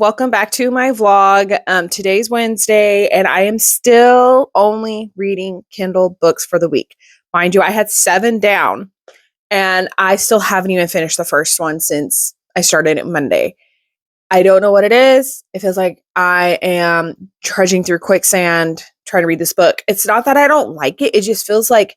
welcome back to my vlog. Today's Wednesday, and I am still only reading Kindle books for the week. Mind you, I had 7 down, and I still haven't even finished the first one since I started it Monday. I don't know what it is. It feels like I am trudging through quicksand trying to read this book. It's not that I don't like it. It just feels like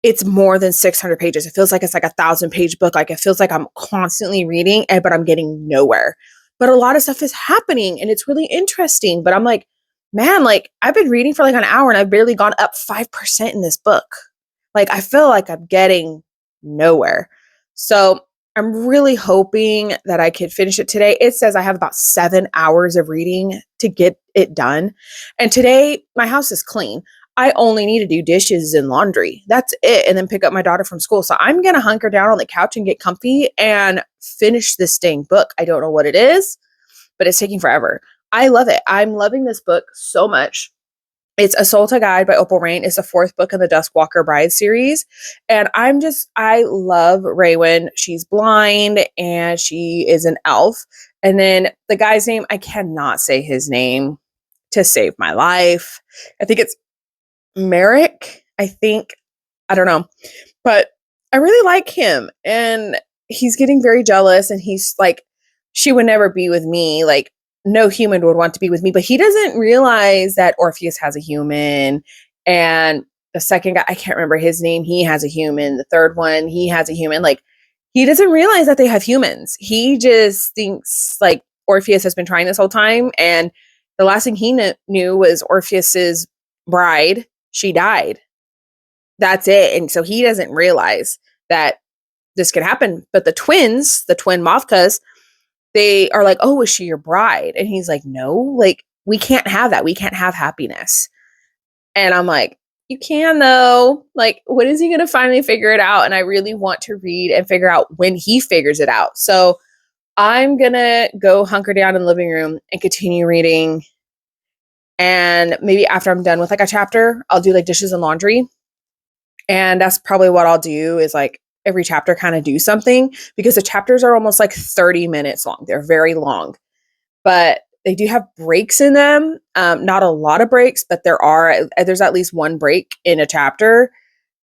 it's more than 600 pages. It feels like it's like a 1,000-page book. Like it feels like I'm constantly reading, but I'm getting nowhere. But a lot of stuff is happening and it's really interesting. But I'm like, man, like I've been reading for like an hour and I've barely gone up 5% in this book. Like I feel like I'm getting nowhere. So I'm really hoping that I could finish it today. It says I have about 7 hours of reading to get it done. And today my house is clean. I only need to do dishes and laundry. That's it. And then pick up my daughter from school. So I'm going to hunker down on the couch and get comfy and finish this dang book. I don't know what it is, but it's taking forever. I love it. I'm loving this book so much. It's A Soul to Guide by Opal Rain. It's the 4th book in the Duskwalker Bride series. And I love Raywin. She's blind and she is an elf. And then the guy's name, I cannot say his name to save my life. I think it's Merrick, I don't know, but I really like him and he's getting very jealous and he's like, she would never be with me. Like no human would want to be with me, but he doesn't realize that Orpheus has a human and the second guy, I can't remember his name. He has a human. The third one, he has a human. Like he doesn't realize that they have humans. He just thinks like Orpheus has been trying this whole time. And the last thing he knew was Orpheus's bride. She died. That's it. And so he doesn't realize that this could happen. But the twins, the twin Mavkas, they are like, oh, is she your bride? And he's like, no, like, we can't have that. We can't have happiness. And I'm like, you can though. Like, when is he going to finally figure it out? And I really want to read and figure out when he figures it out. So I'm going to go hunker down in the living room and continue reading. And maybe after I'm done with like a chapter, I'll do like dishes and laundry. And that's probably what I'll do is like every chapter kind of do something because the chapters are almost like 30 minutes long. They're very long, but they do have breaks in them. Not a lot of breaks, but there's at least one break in a chapter,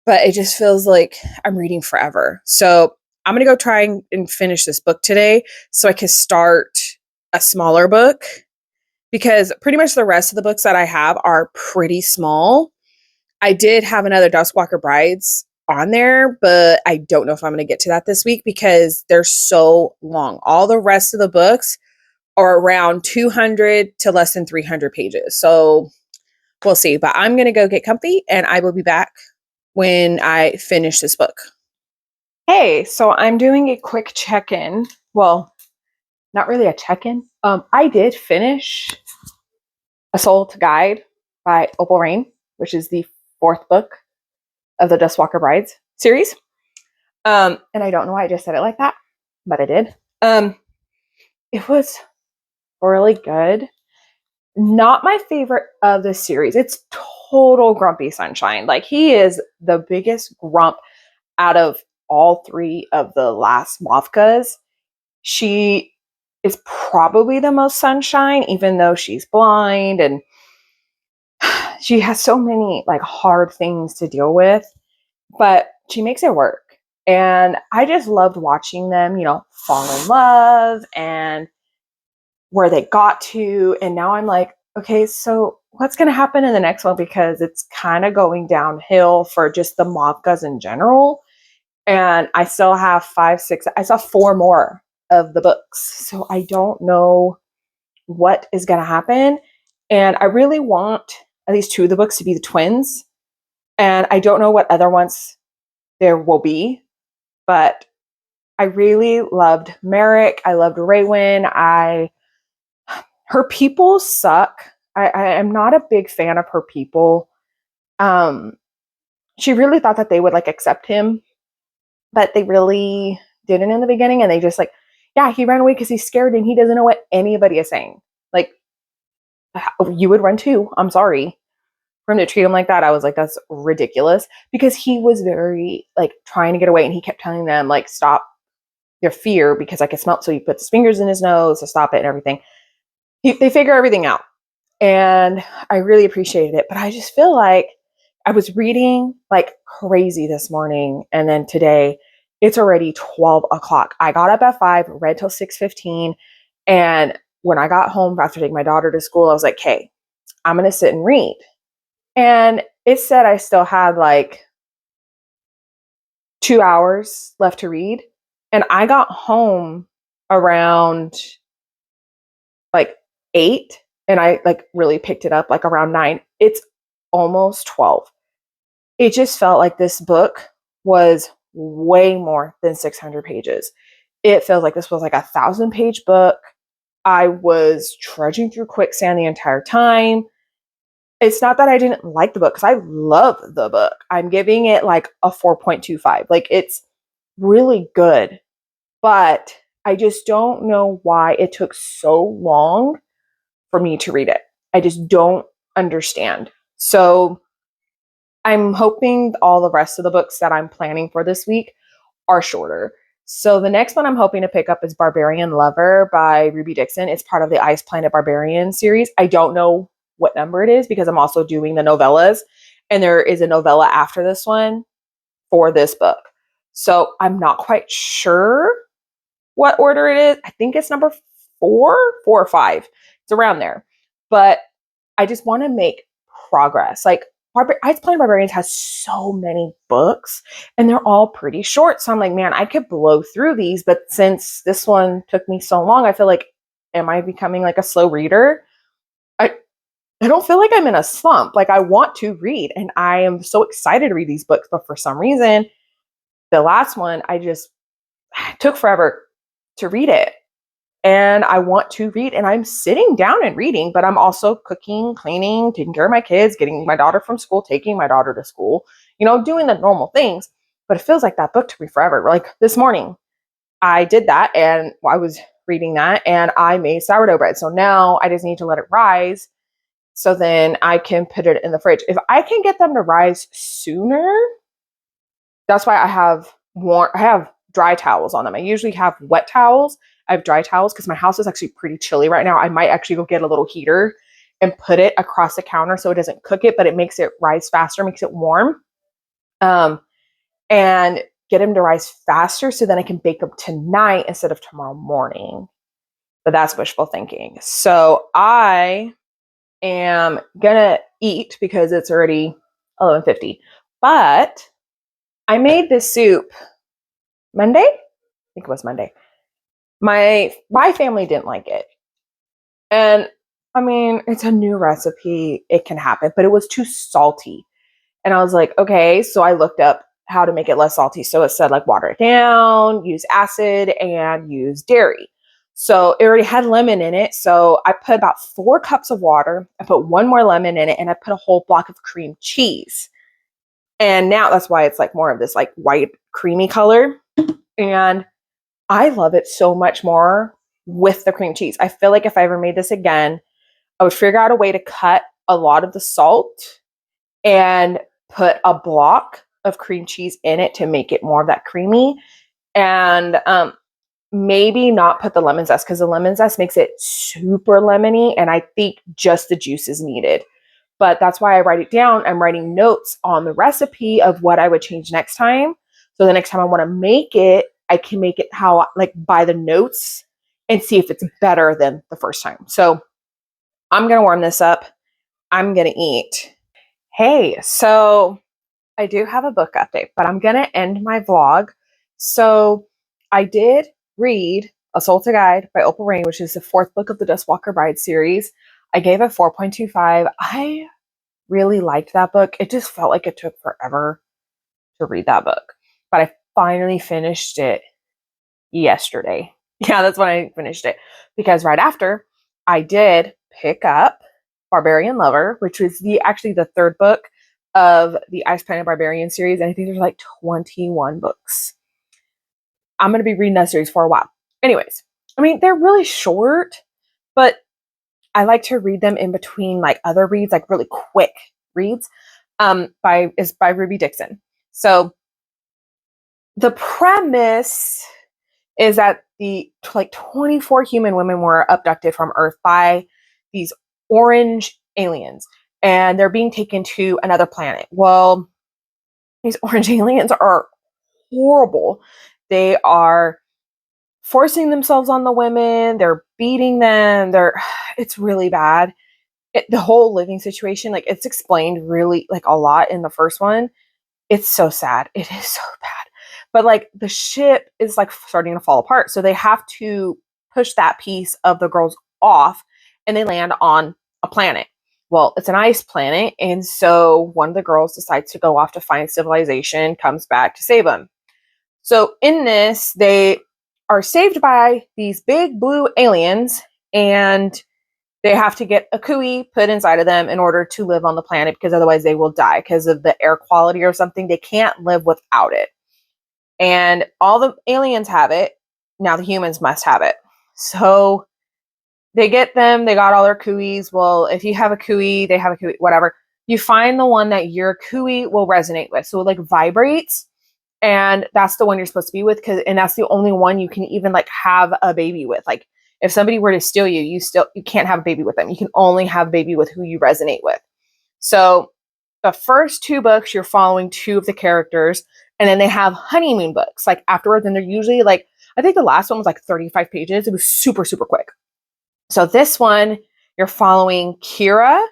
but it just feels like I'm reading forever. So I'm going to go try and finish this book today so I can start a smaller book. Because pretty much the rest of the books that I have are pretty small. I did have another Duskwalker Brides on there, but I don't know if I'm going to get to that this week because they're so long. All the rest of the books are around 200 to less than 300 pages. So we'll see. But I'm going to go get comfy and I will be back when I finish this book. Hey, so I'm doing a quick check-in. Well, not really a check-in. I did finish A Soul to Guide by Opal Rain, which is the 4th book of the Duskwalker Brides series. And I don't know why I just said it like that, but I did. It was really good. Not my favorite of the series. It's total Grumpy Sunshine. Like he is the biggest grump out of all 3 of the last Mavkas. She is probably the most sunshine, even though she's blind and she has so many like hard things to deal with, but she makes it work. And I just loved watching them, fall in love and where they got to. And now I'm like, okay, so what's going to happen in the next one? Because it's kind of going downhill for just the Mavkas in general. And I still have 5, 6, I saw 4 more of the books. So I don't know what is going to happen. And I really want at least 2 of the books to be the twins. And I don't know what other ones there will be, but I really loved Merrick. I loved Raywin. Her people suck. I am not a big fan of her people. She really thought that they would like accept him, but they really didn't in the beginning. And they just like, yeah, he ran away because he's scared and he doesn't know what anybody is saying. Like, you would run too. I'm sorry. For him to treat him like that, I was like, that's ridiculous. Because he was very like trying to get away and he kept telling them like, stop your fear because I can smell it. So he puts his fingers in his nose to stop it and everything. they figure everything out. And I really appreciated it. But I just feel like I was reading like crazy this morning. And then today it's already 12 o'clock. I got up at 5, read till 6:15. And when I got home after taking my daughter to school, I was like, hey, I'm going to sit and read. And it said I still had like 2 hours left to read. And I got home around like 8 and I like really picked it up like around 9. It's almost 12. It just felt like this book was way more than 600 pages. It felt like this was like 1,000-page book. I was trudging through quicksand the entire time. It's not that I didn't like the book because I love the book. I'm giving it like a 4.25. Like it's really good, but I just don't know why it took so long for me to read it. I just don't understand. So I'm hoping all the rest of the books that I'm planning for this week are shorter. So the next one I'm hoping to pick up is Barbarian Lover by Ruby Dixon. It's part of the Ice Planet Barbarian series. I don't know what number it is because I'm also doing the novellas, and there is a novella after this one for this book. So I'm not quite sure what order it is. I think it's number 4 or 5. It's around there. But I just want to make progress. Like Ice Planet Barbarians has so many books and they're all pretty short. So I'm like, man, I could blow through these. But since this one took me so long, I feel like, am I becoming like a slow reader? I, I don't feel like I'm in a slump. Like I want to read and I am so excited to read these books. But for some reason, the last one, I just took forever to read it. And I want to read and I'm sitting down and reading, but I'm also cooking, cleaning, taking care of my kids, getting my daughter from school, taking my daughter to school, doing the normal things. But it feels like that book took me forever. Like this morning, I did that and I was reading that and I made sourdough bread. So now I just need to let it rise so then I can put it in the fridge. If I can get them to rise sooner, that's why I have dry towels on them. I usually have wet towels. I have dry towels because my house is actually pretty chilly right now. I might actually go get a little heater and put it across the counter so it doesn't cook it, but it makes it rise faster, makes it warm. And get them to rise faster so then I can bake them tonight instead of tomorrow morning. But that's wishful thinking. So I am gonna eat because it's already 11:50. But I made this soup Monday. I think it was Monday. My family didn't like it. And I mean, it's a new recipe. It can happen, but it was too salty. And I was like, okay, so I looked up how to make it less salty. So it said like water it down, use acid, and use dairy. So it already had lemon in it. So I put about 4 cups of water. I put 1 more lemon in it, and I put a whole block of cream cheese. And now that's why it's like more of this like white creamy color. And I love it so much more with the cream cheese. I feel like if I ever made this again, I would figure out a way to cut a lot of the salt and put a block of cream cheese in it to make it more of that creamy. And maybe not put the lemon zest because the lemon zest makes it super lemony. And I think just the juice is needed. But that's why I write it down. I'm writing notes on the recipe of what I would change next time. So the next time I want to make it, I can make it how, like, by the notes and see if it's better than the first time. So I'm going to warm this up. I'm going to eat. Hey, so I do have a book update, but I'm going to end my vlog. So I did read A Soul to Guide by Opal Rain, which is the 4th book of the Dustwalker Bride series. I gave it 4.25. I really liked that book. It just felt like it took forever to read that book. But I finally finished it yesterday. Yeah, that's when I finished it. Because right after, I did pick up Barbarian Lover, which was actually the 3rd book of the Ice Planet Barbarian series. And I think there's like 21 books. I'm going to be reading that series for a while. Anyways, I mean, they're really short, but I like to read them in between like other reads, like really quick reads. By Ruby Dixon. So the premise is that the like 24 human women were abducted from Earth by these orange aliens, and they're being taken to another planet. Well, these orange aliens are horrible. They are forcing themselves on the women. They're beating them. It's really bad. The whole living situation, like, it's explained really like a lot in the first one. It's so sad. It is so bad. But like the ship is like starting to fall apart. So they have to push that piece of the girls off, and they land on a planet. Well, it's an ice planet. And so one of the girls decides to go off to find civilization, comes back to save them. So in this, they are saved by these big blue aliens, and they have to get a cooey put inside of them in order to live on the planet, because otherwise they will die because of the air quality or something. They can't live without it. And all the aliens have it. Now the humans must have it. So they get them. They got all their cooeys. Well, if you have a cooey, they have a cooey, whatever. You find the one that your cooey will resonate with. So it like vibrates. And that's the one you're supposed to be with, and that's the only one you can even like have a baby with. Like if somebody were to steal you, you can't have a baby with them. You can only have a baby with who you resonate with. So the first 2 books, you're following 2 of the characters, and then they have honeymoon books like afterwards, and they're usually like, I think the last one was like 35 pages. It was super, super quick. So this one, you're following Kira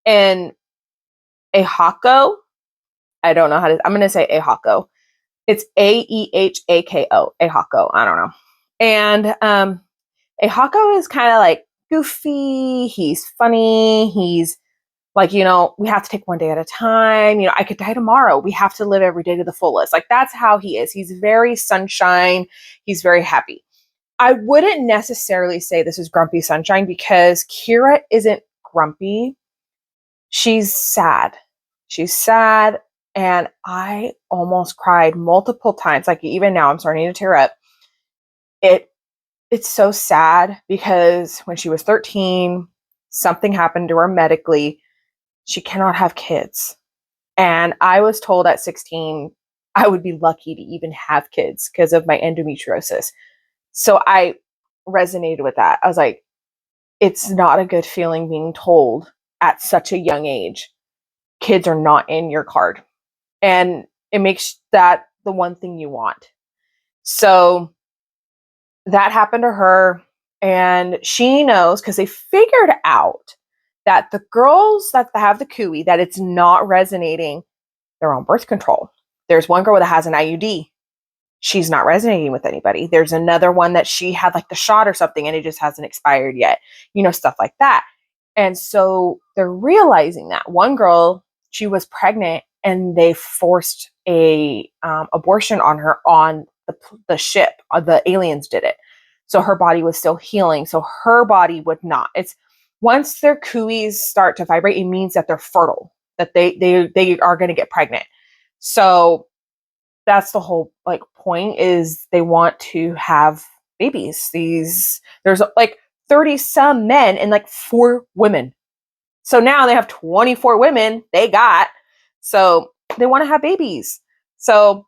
and Ahako. I don't know I'm going to say Ahako. It's Aehako, Ahako. I don't know. And Ahako is kind of like goofy. He's funny. He's like, we have to take one day at a time. I could die tomorrow. We have to live every day to the fullest. Like, that's how he is. He's very sunshine. He's very happy. I wouldn't necessarily say this is grumpy sunshine, because Kira isn't grumpy. She's sad. She's sad. And I almost cried multiple times. Like, even now I'm starting to tear up. It's so sad, because when she was 13, something happened to her medically. She cannot have kids. And I was told at 16, I would be lucky to even have kids because of my endometriosis. So I resonated with that. I was like, it's not a good feeling being told at such a young age, kids are not in your card. And it makes that the one thing you want. So that happened to her. And she knows, because they figured out that the girls that have the cooey, that it's not resonating, they're on birth control. There's one girl that has an IUD. She's not resonating with anybody. There's another one that she had like the shot or something, and it just hasn't expired yet. Stuff like that. And so they're realizing that. One girl, she was pregnant, and they forced a abortion on her on the ship. The aliens did it. So her body was still healing. So her body would not. It's once their cooeys start to vibrate, it means that they're fertile, that they are going to get pregnant. So that's the whole like point, is they want to have babies. There's like 30 some men and like 4 women. So now they have 24 women so they want to have babies. So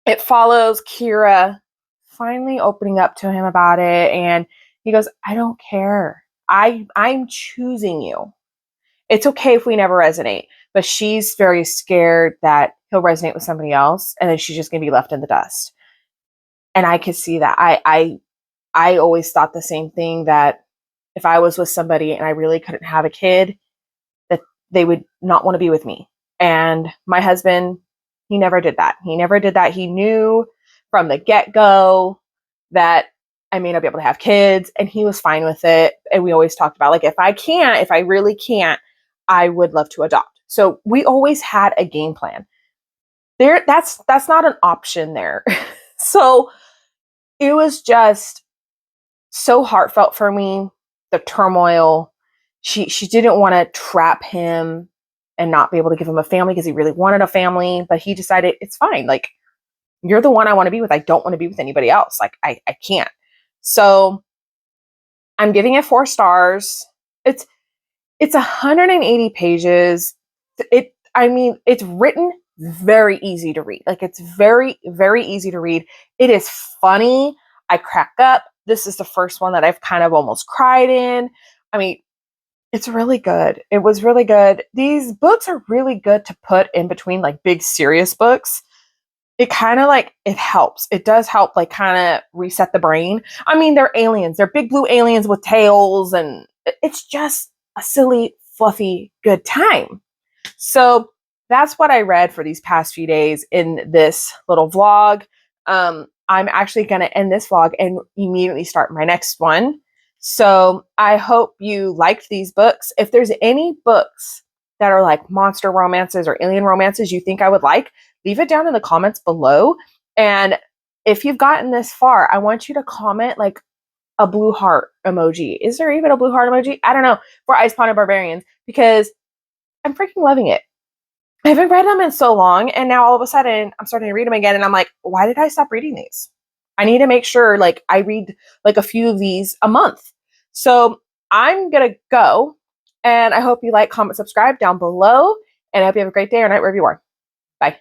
it follows Kira finally opening up to him about it. And he goes, I don't care. I'm choosing you. It's okay if we never resonate. But she's very scared that he'll resonate with somebody else, and then she's just going to be left in the dust. And I could see that. I always thought the same thing, that if I was with somebody and I really couldn't have a kid, that they would not want to be with me. And my husband, he never did that. He knew from the get-go that I may not be able to have kids, and he was fine with it. And we always talked about, like, if I really can't, I would love to adopt. So we always had a game plan. That's not an option there. So it was just so heartfelt for me, the turmoil. She didn't want to trap him and not be able to give him a family, because he really wanted a family, but he decided, it's fine. Like, you're the one I want to be with. I don't want to be with anybody else. Like, I can't. So I'm giving it 4 stars. It's 180 pages. It's written very easy to read. Like, it's very, very easy to read. It is funny. I crack up. This is the first one that I've kind of almost cried in. I mean, It's really good. It was really good. These books are really good to put in between like big serious books. It kind of like it helps. It does help like kind of reset the brain. I mean, they're aliens. They're big blue aliens with tails and it's just a silly, fluffy, good time. So that's what I read for these past few days in this little vlog. I'm actually going to end this vlog and immediately start my next one. So I hope you liked these books. If there's any books that are like monster romances or alien romances you think I would like, leave it down in the comments below. And if you've gotten this far, I want you to comment like a blue heart emoji. Is there even a blue heart emoji? I don't know, for Ice Pond Barbarians, because I'm freaking loving it. I haven't read them in so long, and now all of a sudden I'm starting to read them again, and I'm like, why did I stop reading these? I need to make sure like I read like a few of these a month. So I'm gonna go, and I hope you like, comment, subscribe down below, and I hope you have a great day or night wherever you are. Bye.